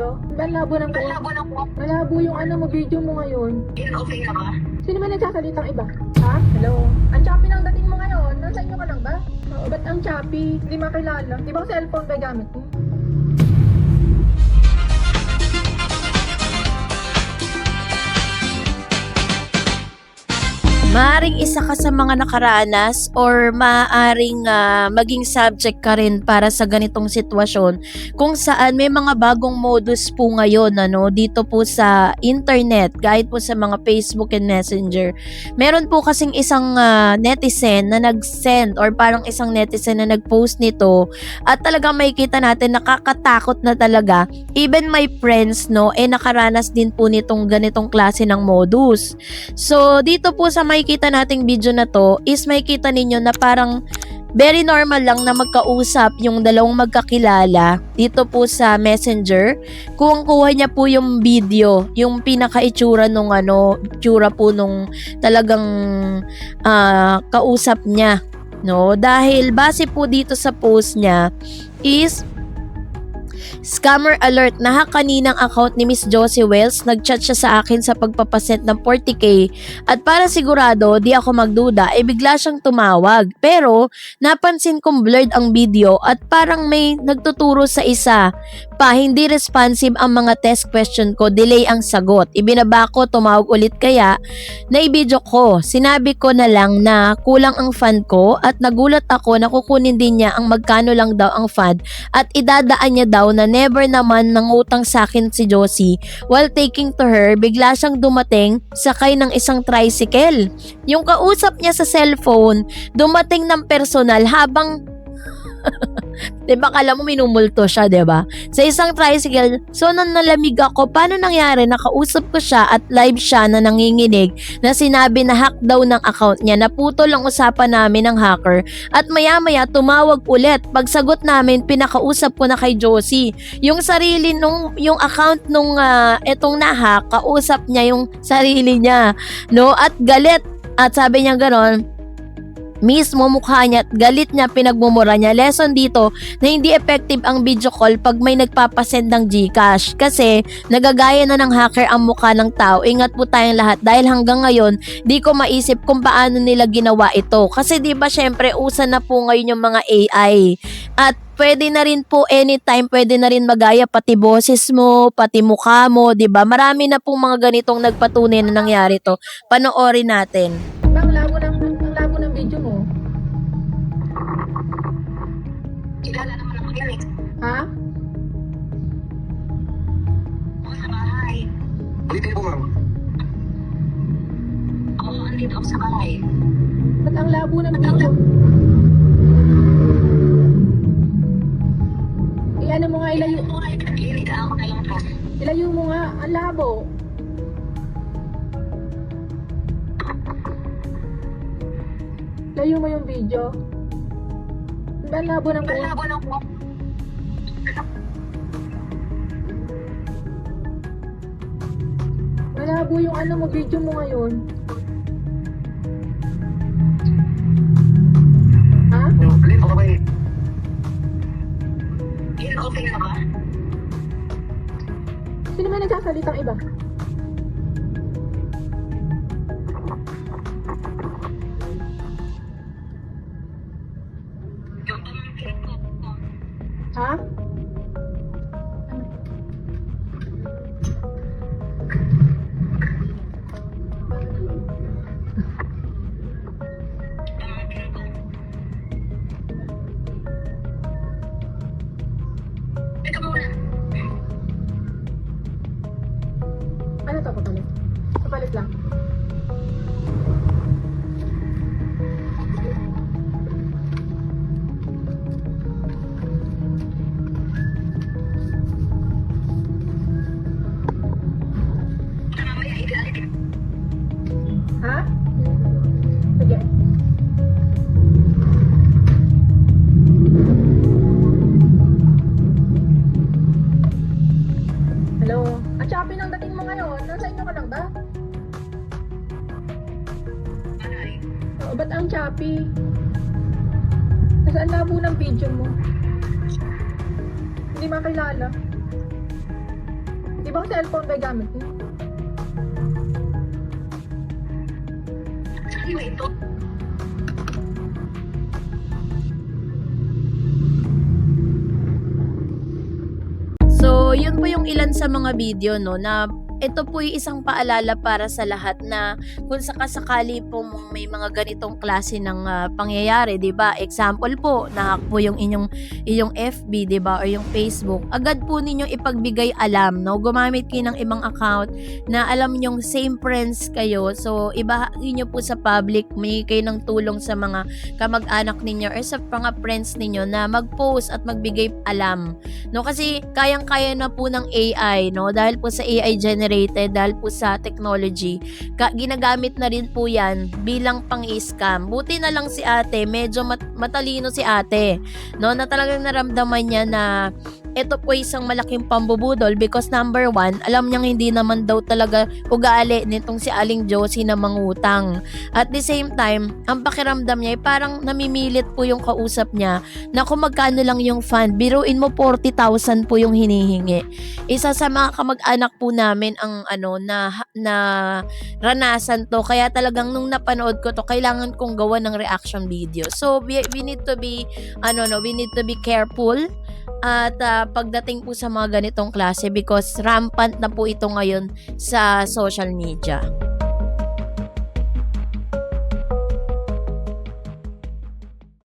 video? Ang labo ng ko. Malabo yung video mo ngayon. Yan, okay na ba? Sino ba nagsasalitang iba? Ha? Hello? Ang choppy ng dating mo ngayon. Nasa inyo ka lang ba? Oo, ba't ang choppy? Hindi makilala. Di ba cellphone ba gamit mo? Maaring isa ka sa mga nakaranas or maaring maging subject ka rin para sa ganitong sitwasyon kung saan may mga bagong modus po ngayon dito po sa internet, kahit po sa mga Facebook and Messenger. Meron po kasing isang netizen na nag-send or parang isang netizen na nag-post nito at talagang makikita natin nakakatakot na talaga. Even my friends nakaranas din po nitong ganitong klase ng modus. So dito po sa makikita nating video na to is makikita ninyo na parang very normal lang na magkausap yung dalawang magkakilala dito po sa Messenger. Kung kuha niya po yung video, yung pinaka-itsura nung itsura po nung talagang kausap niya, dahil base po dito sa post niya is scammer alert, nahack kaninang account ni Miss Josie Wells. Nagchat siya sa akin sa pagpapasend ng 40k at para sigurado di ako magduda bigla siyang tumawag, pero napansin kong blurred ang video at parang may nagtuturo sa isa pa, hindi responsive ang mga test question ko, delay ang sagot. Ibinaba ko, tumawag ulit kaya na-video ko. Sinabi ko na lang na kulang ang fund ko at nagulat ako na kukunin din niya ang magkano lang daw ang fund at idadaan niya daw na never naman nangutang sa akin si Josie. While taking to her, bigla siyang dumating sakay ng isang tricycle. Yung kausap niya sa cellphone, dumating ng personal habang diba kala mo minumulto siya, diba? Sa isang tricycle. So nang nalamig ako, paano nangyari? Nakausap ko siya at live siya na nanginginig na sinabi na hack daw ng account niya. Naputol ang usapan namin ng hacker at maya-maya tumawag ulit. Pagsagot namin, pinakausap ko na kay Josie. Yung sarili yung account nung etong nahack, kausap niya yung sarili niya. At galit. At sabi niya ganon, mismo mukha niya at galit niya, pinagmumura niya. Lesson dito na hindi effective ang video call pag may nagpapasend ng GCash kasi nagagaya na ng hacker ang mukha ng tao. Ingat po tayong lahat dahil hanggang ngayon di ko maisip kung paano nila ginawa ito kasi di ba syempre usa na po ngayon yung mga AI at pwede na rin po anytime, pwede na rin magaya pati boses mo, pati mukha mo, di ba? Marami na pong mga ganitong nagpatunay na nangyari to. Panoorin natin. Ang labo ng video mo. Kilala naman ako yan eh. Ha? Ako sa bahay. Ulitin po, ma'am. Oo, andito ako sa bahay. Ba't ang labo ng video? Ano mo nga, Ilita ako na lang po. ilayo mo nga, ang labo. Layo mo yung video. Ang labo ng ko. Malabo na po. Malabo yung video mo ngayon. Ha? Alin po ba Yan, okay na ba? Sino ba nagsasalitang iba? Yung pamangkin ko. Ha? Pamangkin ko. Teka muna. Ano to, kapalit? Kapalit lang. Mamaya ilalit. Ha? Sige. Hello? Ang choppy ng dating mo ngayon. Nasa inyo ka lang ba? Ay, Oo, ba't ang choppy? Nasaan labo ng video mo? Hindi makilala. Di ba cellphone ba gamit mo? Saan ba ito? So, yun po yung ilan sa mga video, no, na ito po yung isang paalala para sa lahat na kung sakasakali po may mga ganitong klase ng pangyayari, 'di ba? Example po, nahack po yung inyong FB, 'di ba, or yung Facebook. Agad po ninyong ipagbigay alam, no? Gumamit kayo ng ibang account na alam ninyong same friends kayo. So, ibahagi niyo po sa public, may kayo ng tulong sa mga kamag-anak ninyo or sa mga friends ninyo na mag-post at magbigay alam. No, kasi kayang-kaya na po ng AI, no? Dahil po sa AI generated, dahil po sa technology, ginagamit na rin po yan bilang pang-scam. Buti na lang si ate, medyo matalino si ate, no? Na talagang naramdaman niya na ito po isang malaking pambubudol because number one, alam niyang hindi naman daw talaga ugali nitong si Aling Josie na mangutang. At the same time, ang pakiramdam niya ay parang namimilit po yung kausap niya na kung magkano lang yung fund. Biruin mo 40,000 po yung hinihingi. Isa sa mga kamag-anak po namin ang na ranasan to. Kaya talagang nung napanood ko to, kailangan kong gawa ng reaction video. So we need to be we need to be careful at pagdating po sa mga ganitong klase because rampant na po ito ngayon sa social media.